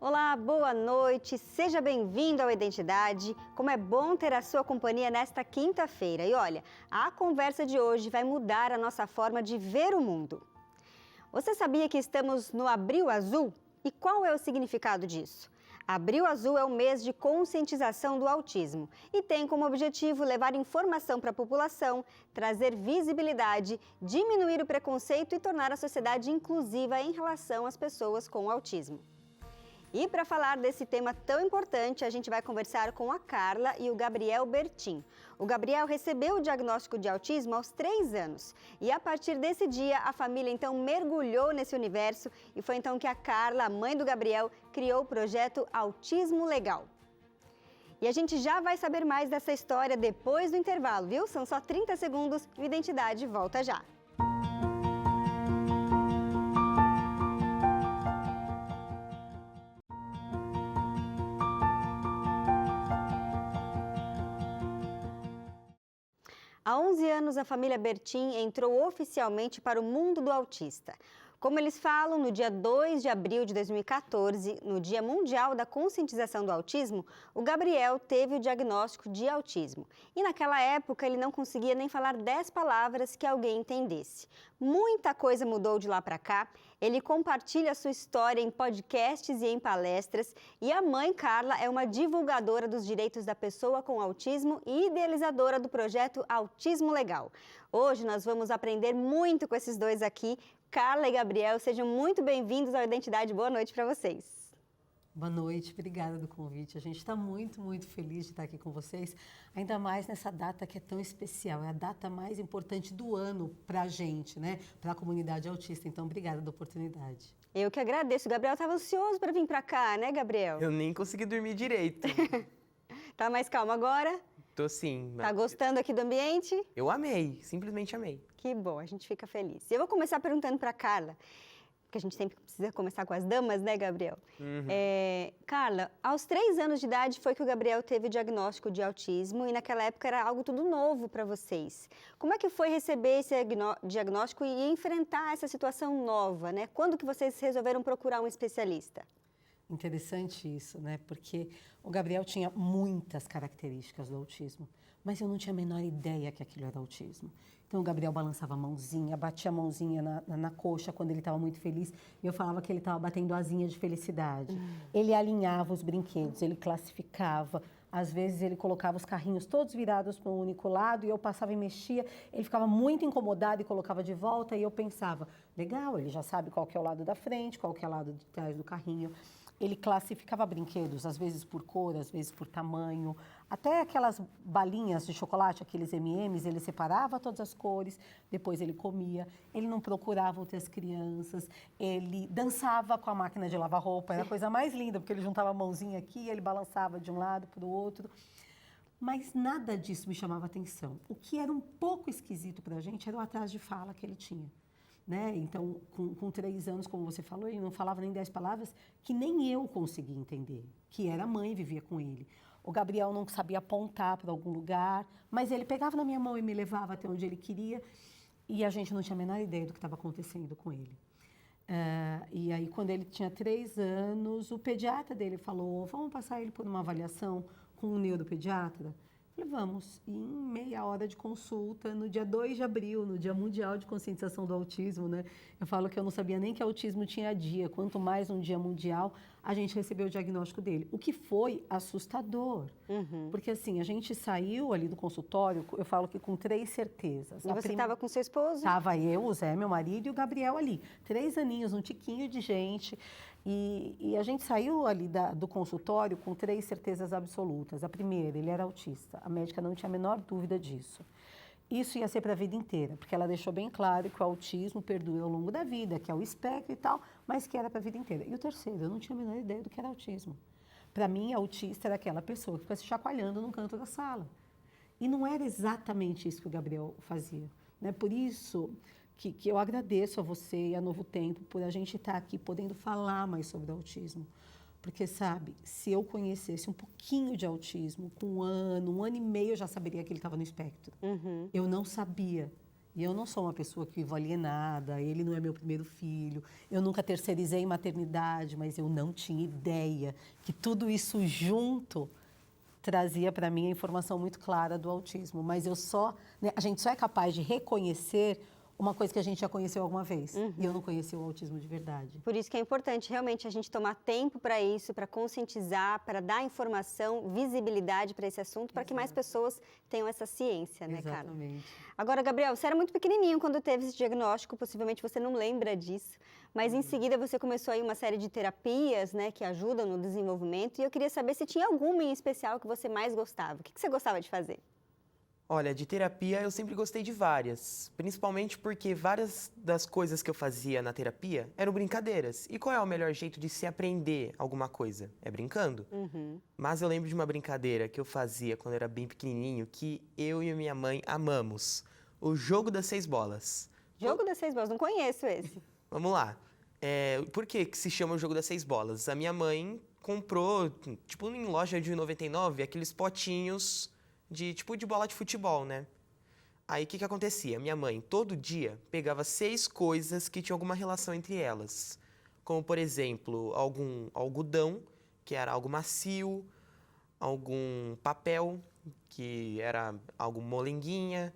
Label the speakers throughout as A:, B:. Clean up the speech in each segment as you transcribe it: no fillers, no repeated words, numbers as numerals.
A: Olá, boa noite, seja bem-vindo ao Identidade. Como é bom ter a sua companhia nesta quinta-feira. E olha, a conversa de hoje vai mudar a nossa forma de ver o mundo. Você sabia que estamos no Abril Azul? E qual é o significado disso? Abril Azul é o mês de conscientização do autismo e tem como objetivo levar informação para a população, trazer visibilidade, diminuir o preconceito e tornar a sociedade inclusiva em relação às pessoas com autismo. E para falar desse tema tão importante, a gente vai conversar com a Carla e o Gabriel Bertin. O Gabriel recebeu o diagnóstico de autismo aos 3 anos. E a partir desse dia, a família então mergulhou nesse universo e foi então que a Carla, a mãe do Gabriel, criou o projeto Autismo Legal. E a gente já vai saber mais dessa história depois do intervalo, viu? São só 30 segundos e o Identidade volta já. Há 11 anos, a família Bertin entrou oficialmente para o mundo do autista. Como eles falam, no dia 2 de abril de 2014, no Dia Mundial da Conscientização do Autismo, o Gabriel teve o diagnóstico de autismo. E naquela época, ele não conseguia nem falar 10 palavras que alguém entendesse. Muita coisa mudou de lá para cá. Ele compartilha a sua história em podcasts e em palestras. E a mãe, Carla, é uma divulgadora dos direitos da pessoa com autismo e idealizadora do projeto Autismo Legal. Hoje nós vamos aprender muito com esses dois aqui. Carla e Gabriel, sejam muito bem-vindos ao Identidade. Boa noite para vocês.
B: Boa noite, obrigada do convite. A gente está muito feliz de estar aqui com vocês, ainda mais nessa data que é tão especial. É a data mais importante do ano para a gente, né? Para a comunidade autista. Então, obrigada da oportunidade.
A: Eu que agradeço. O Gabriel estava ansioso para vir para cá, né, Gabriel?
C: Eu nem consegui dormir direito.
A: Tá mais calmo agora?
C: Tô sim.
A: Tá gostando aqui do ambiente?
C: Eu amei, simplesmente amei.
A: Que bom, a gente fica feliz. Eu vou começar perguntando para Carla, porque a gente sempre precisa começar com as damas, né, Gabriel? Carla, aos 3 anos de idade foi que o Gabriel teve o diagnóstico de autismo e naquela época era algo tudo novo para vocês. Como é que foi receber esse diagnóstico e enfrentar essa situação nova, né? Quando que vocês resolveram procurar um especialista?
B: Interessante isso, né? Porque o Gabriel tinha muitas características do autismo, mas eu não tinha a menor ideia que aquilo era autismo. Então, o Gabriel balançava a mãozinha, batia a mãozinha na coxa quando ele estava muito feliz, e eu falava que ele estava batendo asinha de felicidade. Ele alinhava os brinquedos, ele classificava. Às vezes, ele colocava os carrinhos todos virados para um único lado, e eu passava e mexia. Ele ficava muito incomodado e colocava de volta, e eu pensava, legal, ele já sabe qual que é o lado da frente, qual que é o lado de trás do carrinho. Ele classificava brinquedos, às vezes por cor, às vezes por tamanho. Até aquelas balinhas de chocolate, aqueles M&Ms, ele separava todas as cores, depois ele comia. Ele não procurava outras crianças, ele dançava com a máquina de lavar roupa, era a coisa mais linda, porque ele juntava a mãozinha aqui, ele balançava de um lado para o outro. Mas nada disso me chamava atenção. O que era um pouco esquisito para a gente era o atraso de fala que ele tinha. Né? Então, com 3 anos, como você falou, ele não falava nem 10 palavras que nem eu conseguia entender, que era a mãe vivia com ele. O Gabriel não sabia apontar para algum lugar, mas ele pegava na minha mão e me levava até onde ele queria, e a gente não tinha a menor ideia do que estava acontecendo com ele. E aí, quando ele tinha 3 anos, o pediatra dele falou, vamos passar ele por uma avaliação com um neuropediatra? Falei, vamos. E em meia hora de consulta, no dia 2 de abril, no Dia Mundial de Conscientização do Autismo, né? Eu falo que eu não sabia nem que autismo tinha dia, quanto mais um Dia Mundial, a gente recebeu o diagnóstico dele. O que foi assustador. Porque assim, a gente saiu ali do consultório, eu falo que com 3 certezas.
A: E você estava com seu esposo?
B: Estava eu, o Zé, meu marido, e o Gabriel ali. 3 aninhos, um tiquinho de gente. E a gente saiu ali do consultório com 3 certezas absolutas. A primeira, ele era autista. A médica não tinha a menor dúvida disso. Isso ia ser para a vida inteira, porque ela deixou bem claro que o autismo perdura ao longo da vida, que é o espectro e tal, mas que era para a vida inteira. E o terceiro, eu não tinha a menor ideia do que era autismo. Para mim, autista era aquela pessoa que fica se chacoalhando num canto da sala. E não era exatamente isso que o Gabriel fazia. Né? Por isso que eu agradeço a você e a Novo Tempo por a gente estar aqui podendo falar mais sobre autismo. Porque, sabe, se eu conhecesse um pouquinho de autismo, com um ano e meio, eu já saberia que ele estava no espectro. Eu não sabia. E eu não sou uma pessoa que vivo alienada, ele não é meu primeiro filho, eu nunca terceirizei maternidade, mas eu não tinha ideia que tudo isso junto trazia para mim a informação muito clara do autismo. Mas né, a gente só é capaz de reconhecer uma coisa que a gente já conheceu alguma vez. E eu não conheci o autismo de verdade.
A: Por isso que é importante realmente a gente tomar tempo para isso, para conscientizar, para dar informação, visibilidade para esse assunto, para que mais pessoas tenham essa ciência, né, Carla?
B: Exatamente.
A: Agora, Gabriel, você era muito pequenininho quando teve esse diagnóstico, possivelmente você não lembra disso, mas em seguida você começou aí uma série de terapias, né, que ajudam no desenvolvimento, e eu queria saber se tinha alguma em especial que você mais gostava. O que você gostava de fazer?
C: Olha, de terapia eu sempre gostei de várias, principalmente porque várias das coisas que eu fazia na terapia eram brincadeiras. E qual é o melhor jeito de se aprender alguma coisa? É brincando. Mas eu lembro de uma brincadeira que eu fazia quando eu era bem pequenininho, que eu e a minha mãe amamos. O jogo das 6 bolas.
A: Jogo das 6 bolas, não conheço esse.
C: Vamos lá. Por que que se chama o jogo das 6 bolas? A minha mãe comprou, tipo em loja de 99, aqueles potinhos de bola de futebol, né? Aí o que acontecia? Minha mãe, todo dia, pegava 6 coisas que tinham alguma relação entre elas. Como, por exemplo, algum algodão, que era algo macio, algum papel, que era algo molenguinha,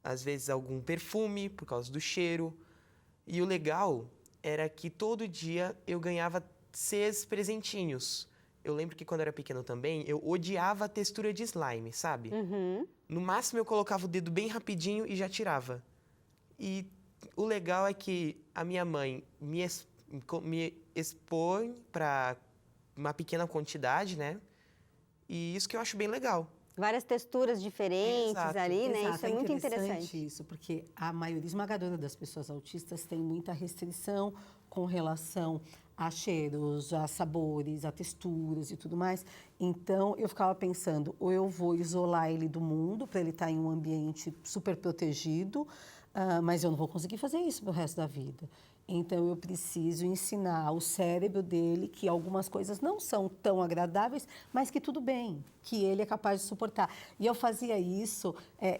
C: às vezes algum perfume, por causa do cheiro. E o legal era que todo dia eu ganhava 6 presentinhos. Eu lembro que quando eu era pequeno também, eu odiava a textura de slime, sabe? No máximo eu colocava o dedo bem rapidinho e já tirava. E o legal é que a minha mãe me expõe para uma pequena quantidade, né? E isso que eu acho bem legal.
A: Várias texturas diferentes
C: Exato,
A: ali, né?
B: Exato,
A: Isso é muito interessante.
B: isso, porque a maioria esmagadora das pessoas autistas tem muita restrição com relação a cheiros, a sabores, a texturas e tudo mais. Então, eu ficava pensando, ou eu vou isolar ele do mundo para ele estar em um ambiente super protegido, mas eu não vou conseguir fazer isso pro resto da vida. Então, eu preciso ensinar ao cérebro dele que algumas coisas não são tão agradáveis, mas que tudo bem, que ele é capaz de suportar. E eu fazia isso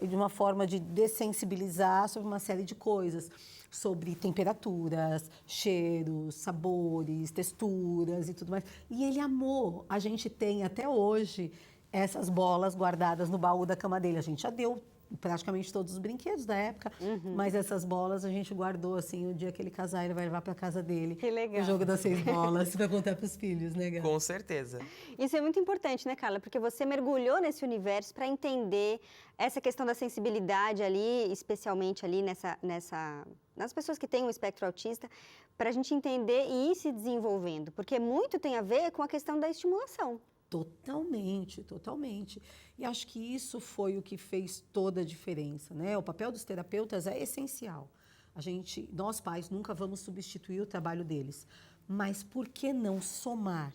B: de uma forma de dessensibilizar sobre uma série de coisas, sobre temperaturas, cheiros, sabores, texturas e tudo mais. E ele amou. A gente tem até hoje essas bolas guardadas no baú da cama dele. A gente já deu praticamente todos os brinquedos da época, mas essas bolas a gente guardou, assim, o dia que ele casar, ele vai levar para casa dele.
A: Que legal.
B: O jogo das 6 bolas, vai contar para os filhos, né, Gá?
C: Com certeza.
A: Isso é muito importante, né, Carla? Porque você mergulhou nesse universo para entender essa questão da sensibilidade ali, especialmente ali nas pessoas que têm um espectro autista, para a gente entender e ir se desenvolvendo. Porque muito tem a ver com a questão da estimulação.
B: Totalmente, totalmente. E acho que isso foi o que fez toda a diferença, né? O papel dos terapeutas é essencial. Nós pais nunca vamos substituir o trabalho deles, mas por que não somar?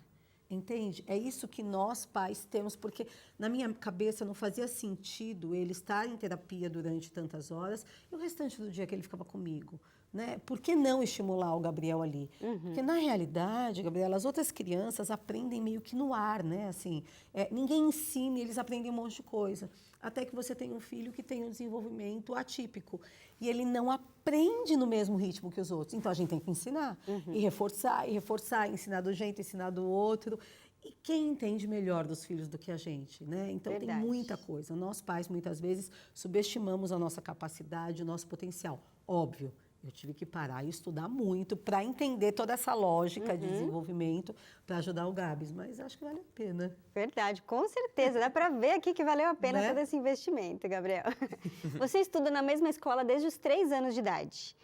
B: Entende? É isso que nós pais temos, porque na minha cabeça não fazia sentido ele estar em terapia durante tantas horas e o restante do dia que ele ficava comigo. Né? Por que não estimular o Gabriel ali? Porque, na realidade, Gabriela, as outras crianças aprendem meio que no ar, né? Assim, ninguém ensina, eles aprendem um monte de coisa. Até que você tem um filho que tem um desenvolvimento atípico. E ele não aprende no mesmo ritmo que os outros. Então, a gente tem que ensinar. E reforçar, ensinar do jeito, ensinar do outro. E quem entende melhor dos filhos do que a gente, né? Então,
A: Verdade.
B: tem muita coisa. Nós, pais, muitas vezes, subestimamos a nossa capacidade, o nosso potencial. Óbvio. Eu tive que parar e estudar muito para entender toda essa lógica de desenvolvimento para ajudar o Gabs, mas acho que vale a pena.
A: Verdade, com certeza. Dá para ver aqui que valeu a pena
B: Né?
A: todo esse investimento, Gabriel. Você estuda na mesma escola desde os 3 anos de idade.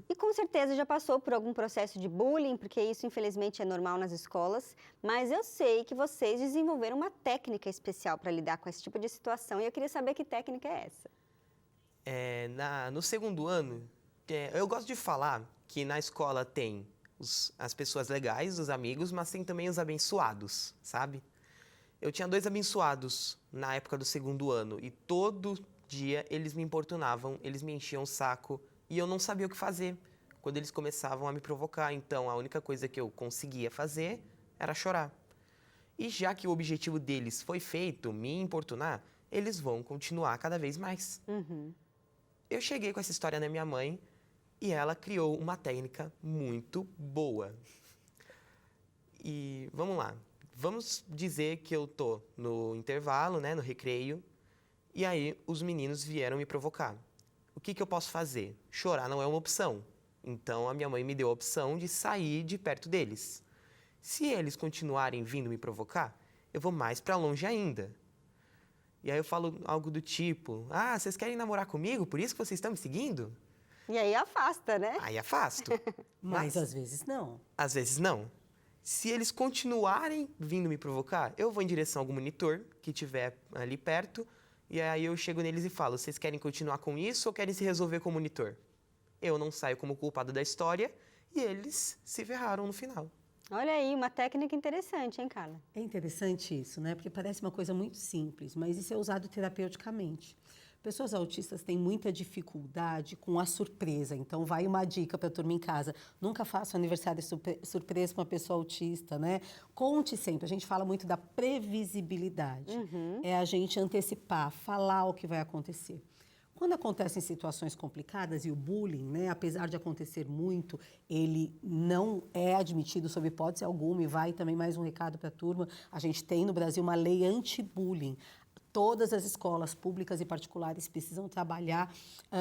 A: E com certeza já passou por algum processo de bullying, porque isso infelizmente é normal nas escolas. Mas eu sei que vocês desenvolveram uma técnica especial para lidar com esse tipo de situação. E eu queria saber que técnica é essa.
C: No segundo ano, eu gosto de falar que na escola tem as pessoas legais, os amigos, mas tem também os abençoados, sabe? Eu tinha 2 abençoados na época do segundo ano e todo dia eles me importunavam, eles me enchiam o saco e eu não sabia o que fazer quando eles começavam a me provocar. Então, a única coisa que eu conseguia fazer era chorar. E já que o objetivo deles foi feito, me importunar, eles vão continuar cada vez mais. Eu cheguei com essa história na minha mãe e ela criou uma técnica muito boa. E vamos lá. Vamos dizer que eu tô no intervalo, né, no recreio, e aí os meninos vieram me provocar. O que eu posso fazer? Chorar não é uma opção. Então a minha mãe me deu a opção de sair de perto deles. Se eles continuarem vindo me provocar, eu vou mais para longe ainda. E aí eu falo algo do tipo: ah, vocês querem namorar comigo? Por isso que vocês estão me seguindo?
A: E aí afasta, né?
C: Aí afasto.
B: Mas às vezes não.
C: Às vezes não. Se eles continuarem vindo me provocar, eu vou em direção a algum monitor que estiver ali perto, e aí eu chego neles e falo: vocês querem continuar com isso ou querem se resolver com o monitor? Eu não saio como culpado da história e eles se ferraram no final.
A: Olha aí, uma técnica interessante, hein, Carla?
B: É interessante isso, né? Porque parece uma coisa muito simples, mas isso é usado terapeuticamente. Pessoas autistas têm muita dificuldade com a surpresa. Então, vai uma dica para a turma em casa. Nunca faça um aniversário surpresa para uma pessoa autista, né? Conte sempre. A gente fala muito da previsibilidade. É a gente antecipar, falar o que vai acontecer. Quando acontecem situações complicadas e o bullying, né, apesar de acontecer muito, ele não é admitido sob hipótese alguma, e vai também mais um recado para a turma, a gente tem no Brasil uma lei anti-bullying. Todas as escolas públicas e particulares precisam trabalhar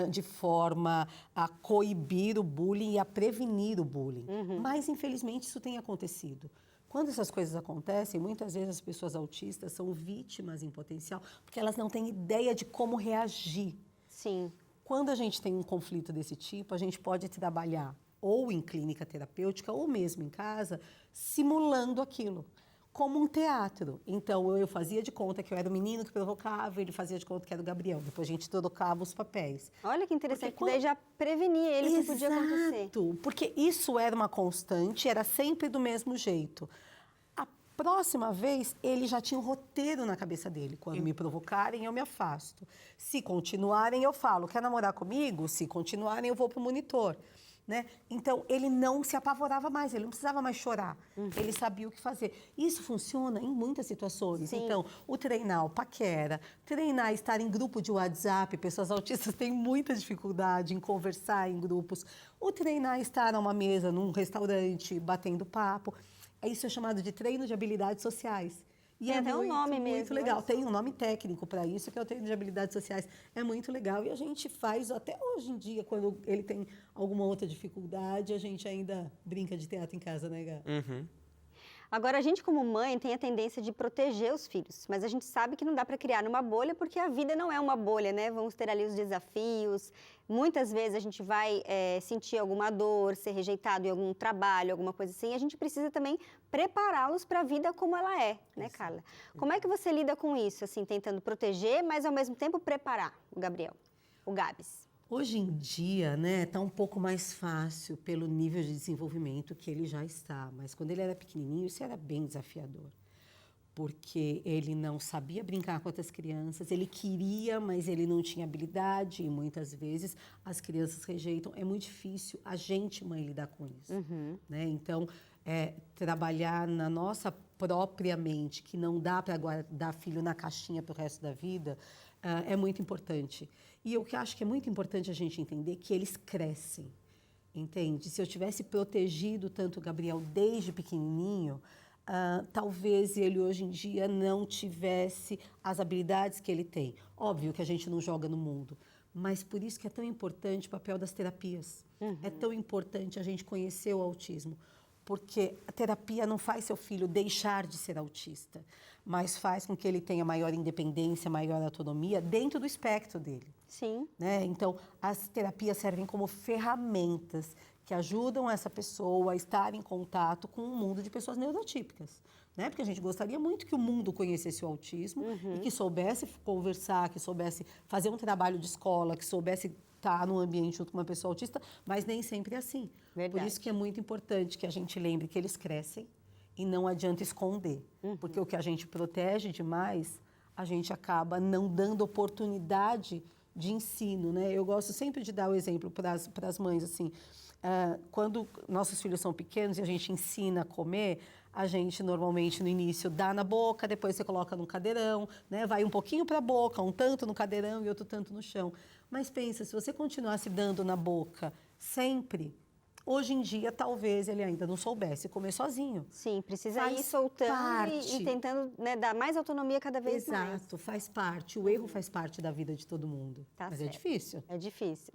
B: de forma a coibir o bullying e a prevenir o bullying. Mas, infelizmente, isso tem acontecido. Quando essas coisas acontecem, muitas vezes as pessoas autistas são vítimas em potencial, porque elas não têm ideia de como reagir.
A: Sim.
B: Quando a gente tem um conflito desse tipo, a gente pode trabalhar ou em clínica terapêutica ou mesmo em casa, simulando aquilo, como um teatro. Então, eu fazia de conta que eu era o menino que provocava, ele fazia de conta que era o Gabriel. Depois a gente trocava os papéis.
A: Olha que interessante,
B: Porque
A: que daí já prevenia ele que podia acontecer.
B: Exato, porque isso era uma constante, era sempre do mesmo jeito. A próxima vez, ele já tinha um roteiro na cabeça dele. Quando me provocarem, eu me afasto. Se continuarem, eu falo: quer namorar comigo? Se continuarem, eu vou pro monitor. Né? Então, ele não se apavorava mais, ele não precisava mais chorar. Ele sabia o que fazer. Isso funciona em muitas situações.
A: Sim.
B: Então, o treinar o paquera, treinar estar em grupo de WhatsApp, pessoas autistas têm muita dificuldade em conversar em grupos. O treinar estar numa mesa, num restaurante, batendo papo. Isso é chamado de treino de habilidades sociais. E
A: Tem até um nome
B: muito
A: mesmo,
B: legal.
A: olha só.
B: Tem um nome técnico para isso, que é o treino de habilidades sociais. É muito legal. E a gente faz, até hoje em dia, quando ele tem alguma outra dificuldade, a gente ainda brinca de teatro em casa, né, Gá?
A: Agora, a gente como mãe tem a tendência de proteger os filhos, mas a gente sabe que não dá para criar numa bolha, porque a vida não é uma bolha, né? Vamos ter ali os desafios. Muitas vezes a gente vai sentir alguma dor, ser rejeitado em algum trabalho, alguma coisa assim. E a gente precisa também prepará-los para a vida como ela é, né, Carla? Como é que você lida com isso, assim, tentando proteger, mas ao mesmo tempo preparar o Gabriel, o Gabs?
B: Hoje em dia, né, tá um pouco mais fácil pelo nível de desenvolvimento que ele já está. Mas quando ele era pequenininho, isso era bem desafiador. Porque ele não sabia brincar com outras crianças, ele queria, mas ele não tinha habilidade. E muitas vezes as crianças rejeitam. É muito difícil a gente, mãe, lidar com isso. Né? Então, trabalhar na nossa própria mente, que não dá para guardar filho na caixinha para o resto da vida, é muito importante. E o que eu acho que é muito importante a gente entender que eles crescem, entende? Se eu tivesse protegido tanto o Gabriel desde pequenininho, talvez ele hoje em dia não tivesse as habilidades que ele tem. Óbvio que a gente não joga no mundo, mas por isso que é tão importante o papel das terapias. É tão importante a gente conhecer o autismo. Porque a terapia não faz seu filho deixar de ser autista, mas faz com que ele tenha maior independência, maior autonomia dentro do espectro dele.
A: Sim.
B: Né? Então, as terapias servem como ferramentas que ajudam essa pessoa a estar em contato com um mundo de pessoas neurotípicas. Né? Porque a gente gostaria muito que o mundo conhecesse o autismo e que soubesse conversar, que soubesse fazer um trabalho de escola, que soubesse estar num ambiente junto com uma pessoa autista, mas nem sempre é assim.
A: Verdade.
B: Por isso que é muito importante que a gente lembre que eles crescem e não adianta esconder. Porque o que a gente protege demais, a gente acaba não dando oportunidade de ensino, né? Eu gosto sempre de dar o exemplo para as mães, assim, quando nossos filhos são pequenos e a gente ensina a comer, a gente normalmente no início dá na boca, depois você coloca no cadeirão, né? Vai um pouquinho para a boca, um tanto no cadeirão e outro tanto no chão. Mas pensa, se você continuasse dando na boca sempre, hoje em dia, talvez ele ainda não soubesse comer sozinho.
A: Sim, precisa
B: Faz
A: ir soltando
B: parte.
A: e tentando, né, dar mais autonomia cada vez mais.
B: Exato, faz parte. O erro faz parte da vida de todo mundo.
A: Tá
B: Mas
A: certo.
B: é difícil.
A: É difícil.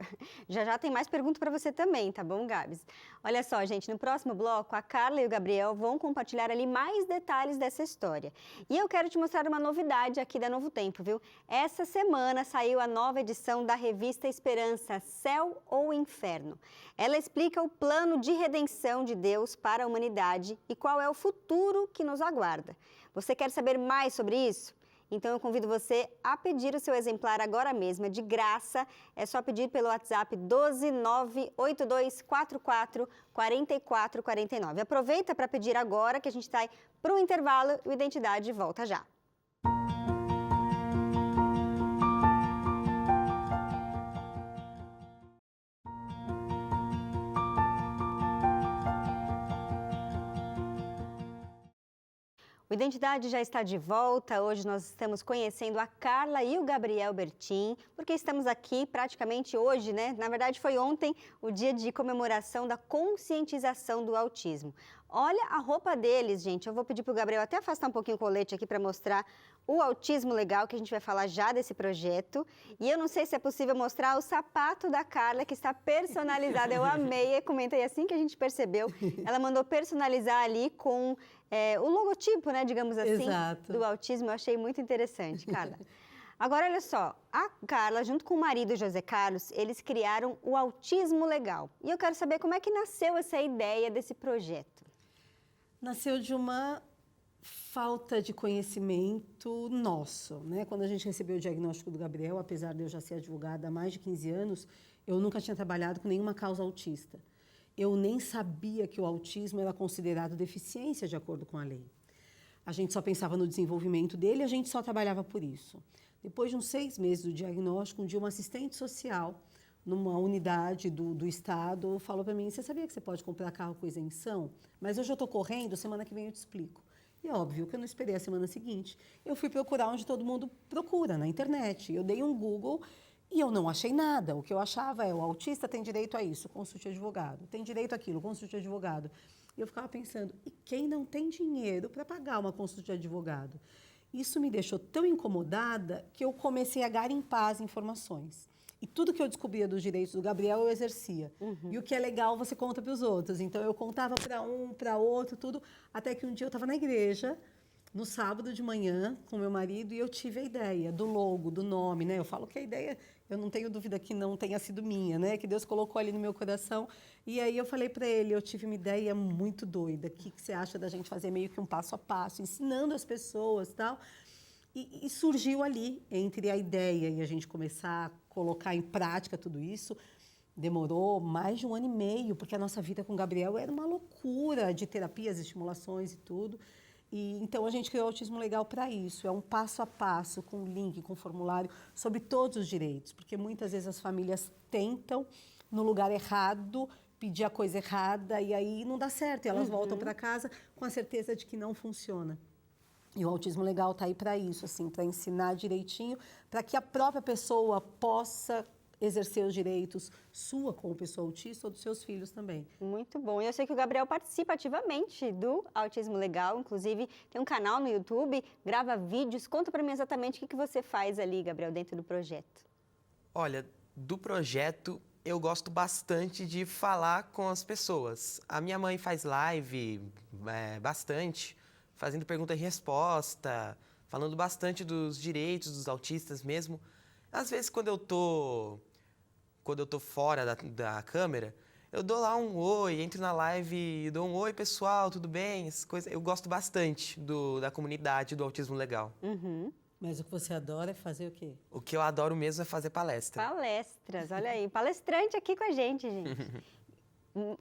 A: Já já tem mais pergunta para você também, tá bom, Gabs? Olha só, gente, no próximo bloco, a Carla e o Gabriel vão compartilhar ali mais detalhes dessa história. E eu quero te mostrar uma novidade aqui da Novo Tempo, viu? Essa semana saiu a nova edição da revista Esperança, Céu ou Inferno. Ela explica o plano de redenção de Deus para a humanidade e qual é o futuro que nos aguarda. Você quer saber mais sobre isso? Então eu convido você a pedir o seu exemplar agora mesmo, é de graça, é só pedir pelo WhatsApp 12982444449. Aproveita para pedir agora que a gente está para o intervalo e o Identidade volta já. O Identidade já está de volta. Hoje nós estamos conhecendo a Carla e o Gabriel Bertin, porque estamos aqui praticamente hoje, né? Na verdade, foi ontem o dia de comemoração da conscientização do autismo. Olha a roupa deles, gente. Eu vou pedir para o Gabriel até afastar um pouquinho o colete aqui para mostrar o Autismo Legal, que a gente vai falar já desse projeto. E eu não sei se é possível mostrar o sapato da Carla, que está personalizado. Eu amei, comentei assim que a gente percebeu. Ela mandou personalizar ali com o logotipo, né, digamos assim,
B: Exato.
A: do autismo. Eu achei muito interessante, Carla. Agora, olha só, a Carla, junto com o marido José Carlos, eles criaram o Autismo Legal. E eu quero saber como é que nasceu essa ideia desse projeto.
B: Nasceu de uma falta de conhecimento nosso, né? Quando a gente recebeu o diagnóstico do Gabriel, apesar de eu já ser advogada há mais de 15 anos, eu nunca tinha trabalhado com nenhuma causa autista. Eu nem sabia que o autismo era considerado deficiência de acordo com a lei. A gente só pensava no desenvolvimento dele e a gente só trabalhava por isso. Depois de uns 6 meses do diagnóstico, um dia uma assistente social, numa unidade do Estado, falou para mim, você sabia que você pode comprar carro com isenção? Mas hoje eu estou correndo, semana que vem eu te explico. E óbvio que eu não esperei a semana seguinte. Eu fui procurar onde todo mundo procura, na internet. Eu dei um Google e eu não achei nada. O que eu achava é, o autista tem direito a isso, consulte advogado. Tem direito àquilo, consulte advogado. E eu ficava pensando, e quem não tem dinheiro para pagar uma consulta de advogado? Isso me deixou tão incomodada que eu comecei a garimpar as informações. E tudo que eu descobria dos direitos do Gabriel, eu exercia. E o que é legal, você conta para os outros. Então, eu contava para um, para outro, tudo. Até que um dia eu estava na igreja, no sábado de manhã, com meu marido, e eu tive a ideia do logo, do nome, né? Eu falo que a ideia, eu não tenho dúvida que não tenha sido minha, né? Que Deus colocou ali no meu coração. E aí eu falei para ele, eu tive uma ideia muito doida. O que você acha da gente fazer meio que um passo a passo, ensinando as pessoas e tal? E surgiu ali, entre a ideia e a gente começar a colocar em prática tudo isso, demorou mais de 1 ano e meio, porque a nossa vida com o Gabriel era uma loucura de terapias, estimulações e tudo. E então a gente criou o Autismo Legal para isso, é um passo a passo, com link, com formulário, sobre todos os direitos, porque muitas vezes as famílias tentam, no lugar errado, pedir a coisa errada, e aí não dá certo, e elas voltam para casa com a certeza de que não funciona. E o Autismo Legal está aí para isso, assim, para ensinar direitinho, para que a própria pessoa possa exercer os direitos sua como pessoa autista ou dos seus filhos também.
A: Muito bom. E eu sei que o Gabriel participa ativamente do Autismo Legal, inclusive tem um canal no YouTube, grava vídeos. Conta para mim exatamente o que você faz ali, Gabriel, dentro do projeto.
C: Olha, do projeto eu gosto bastante de falar com as pessoas. A minha mãe faz live bastante, fazendo pergunta e resposta, falando bastante dos direitos dos autistas mesmo. Às vezes, quando eu tô fora da câmera, eu dou lá um oi, entro na live e dou um oi, pessoal, tudo bem? Essas coisas. Eu gosto bastante da comunidade do Autismo Legal.
B: Mas o que você adora é fazer o quê?
C: O que eu adoro mesmo é fazer palestra.
A: Palestras, olha aí, palestrante aqui com a gente, gente.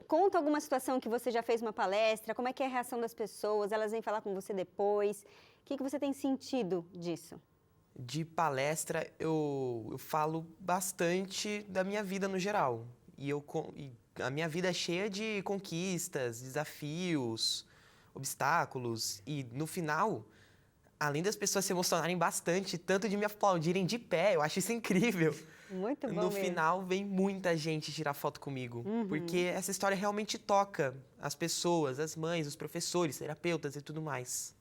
A: Conta alguma situação que você já fez uma palestra, como é que é a reação das pessoas, elas vêm falar com você depois, o que você tem sentido disso?
C: De palestra, eu falo bastante da minha vida no geral. E a minha vida é cheia de conquistas, desafios, obstáculos. E no final, além das pessoas se emocionarem bastante, tanto de me aplaudirem de pé, eu acho isso incrível.
A: Muito bom
C: No
A: mesmo.
C: final, vem muita gente tirar foto comigo. Porque essa história realmente toca as pessoas, as mães, os professores, terapeutas e tudo mais.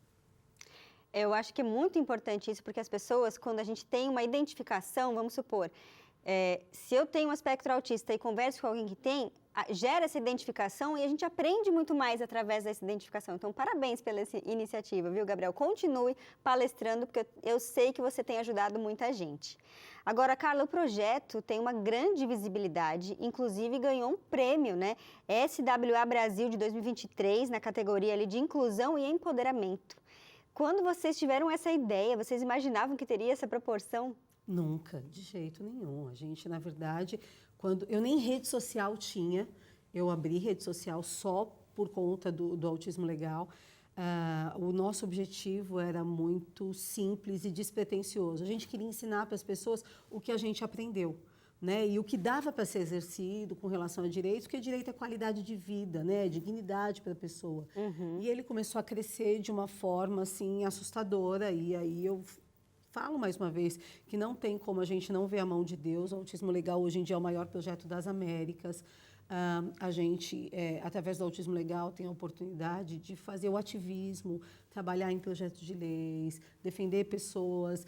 A: Eu acho que é muito importante isso, porque as pessoas, quando a gente tem uma identificação, vamos supor, se eu tenho um espectro autista e converso com alguém que tem, gera essa identificação e a gente aprende muito mais através dessa identificação. Então, parabéns pela iniciativa, viu, Gabriel? Continue palestrando, porque eu sei que você tem ajudado muita gente. Agora, Carla, o projeto tem uma grande visibilidade, inclusive ganhou um prêmio, né? SWA Brasil de 2023, na categoria ali de inclusão e empoderamento. Quando vocês tiveram essa ideia, vocês imaginavam que teria essa proporção?
B: Nunca, de jeito nenhum. A gente, na verdade, quando eu nem rede social tinha, eu abri rede social só por conta do Autismo Legal. O nosso objetivo era muito simples e despretensioso. A gente queria ensinar para as pessoas o que a gente aprendeu, né? E o que dava para ser exercido com relação a direitos, porque direito é qualidade de vida, né? Dignidade para a pessoa. E ele começou a crescer de uma forma assim assustadora. E aí eu falo mais uma vez que não tem como a gente não ver a mão de Deus. O Autismo Legal hoje em dia é o maior projeto das Américas. A gente, através do Autismo Legal, tem a oportunidade de fazer o ativismo, trabalhar em projetos de leis, defender pessoas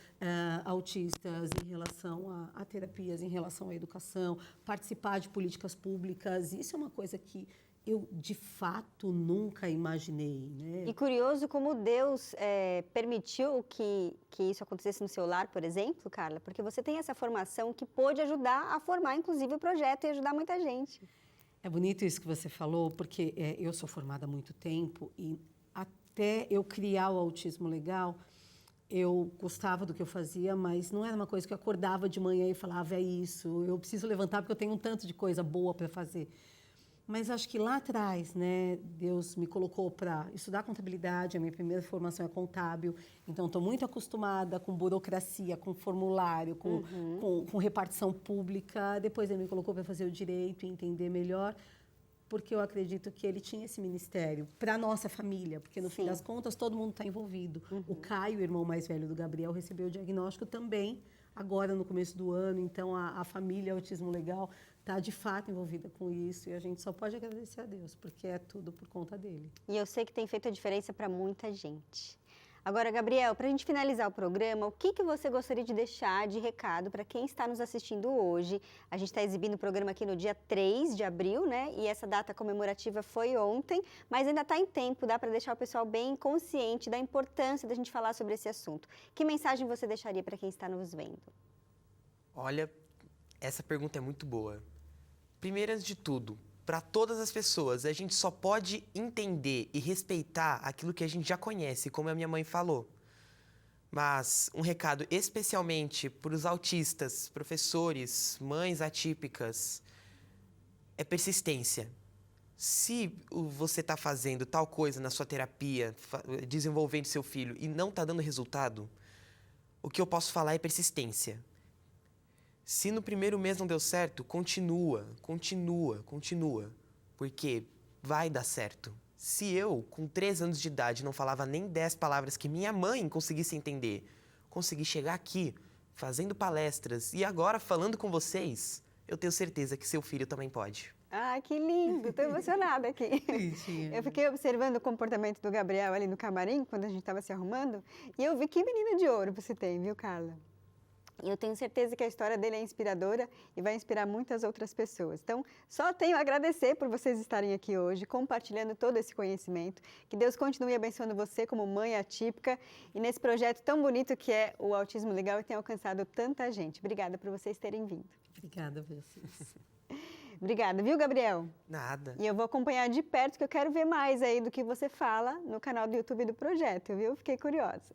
B: autistas em relação a terapias, em relação à educação, participar de políticas públicas. Isso é uma coisa que eu, de fato, nunca imaginei, né?
A: E curioso como Deus permitiu que isso acontecesse no seu lar, por exemplo, Carla, porque você tem essa formação que pôde ajudar a formar, inclusive, o projeto e ajudar muita gente.
B: É bonito isso que você falou, porque eu sou formada há muito tempo e até eu criar o Autismo Legal, eu gostava do que eu fazia, mas não era uma coisa que eu acordava de manhã e falava, é isso, eu preciso levantar porque eu tenho um tanto de coisa boa para fazer. Mas acho que lá atrás, né, Deus me colocou para estudar contabilidade, a minha primeira formação é contábil, então estou muito acostumada com burocracia, com formulário, com repartição pública. Depois ele me colocou para fazer o direito e entender melhor, porque eu acredito que ele tinha esse ministério para a nossa família, porque no fim das contas todo mundo está envolvido. O Caio, o irmão mais velho do Gabriel, recebeu o diagnóstico também agora no começo do ano, então a família Autismo Legal está de fato envolvida com isso e a gente só pode agradecer a Deus, porque é tudo por conta dele.
A: E eu sei que tem feito a diferença para muita gente. Agora, Gabriel, para a gente finalizar o programa, o que você gostaria de deixar de recado para quem está nos assistindo hoje? A gente está exibindo o programa aqui no dia 3 de abril, né? E essa data comemorativa foi ontem, mas ainda está em tempo, dá para deixar o pessoal bem consciente da importância da gente falar sobre esse assunto. Que mensagem você deixaria para quem está nos vendo?
C: Olha, essa pergunta é muito boa. Primeiro, antes de tudo, para todas as pessoas, a gente só pode entender e respeitar aquilo que a gente já conhece, como a minha mãe falou. Mas um recado especialmente para os autistas, professores, mães atípicas, é persistência. Se você está fazendo tal coisa na sua terapia, desenvolvendo seu filho e não está dando resultado, o que eu posso falar é persistência. Se no primeiro mês não deu certo, continua, porque vai dar certo. Se eu, com 3 anos de idade, não falava nem 10 palavras que minha mãe conseguisse entender, consegui chegar aqui, fazendo palestras e agora falando com vocês, eu tenho certeza que seu filho também pode.
A: Ah, que lindo! Estou emocionada aqui. Eu fiquei observando o comportamento do Gabriel ali no camarim, quando a gente estava se arrumando, e eu vi que menina de ouro você tem, viu, Carla? E eu tenho certeza que a história dele é inspiradora e vai inspirar muitas outras pessoas. Então, só tenho a agradecer por vocês estarem aqui hoje, compartilhando todo esse conhecimento. Que Deus continue abençoando você como mãe atípica e nesse projeto tão bonito que é o Autismo Legal e tem alcançado tanta gente. Obrigada por vocês terem vindo.
B: Obrigada a vocês.
A: Obrigada, viu, Gabriel?
C: Nada.
A: E eu vou acompanhar de perto, que eu quero ver mais aí do que você fala no canal do YouTube do projeto, viu? Fiquei curiosa.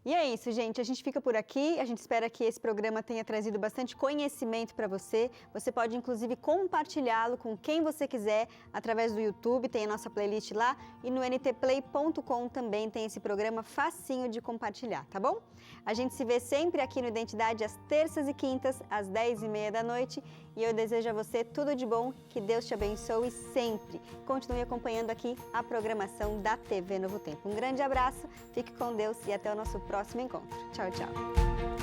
A: E é isso, gente. A gente fica por aqui. A gente espera que esse programa tenha trazido bastante conhecimento para você. Você pode, inclusive, compartilhá-lo com quem você quiser através do YouTube. Tem a nossa playlist lá. E no ntplay.com também tem esse programa facinho de compartilhar, tá bom? A gente se vê sempre aqui no Identidade às terças e quintas, às 10h30 da noite. E eu desejo a você tudo de bom. Que Deus te abençoe sempre. Continue acompanhando aqui a programação da TV Novo Tempo. Um grande abraço, fique com Deus e até o nosso próximo encontro. Tchau, tchau.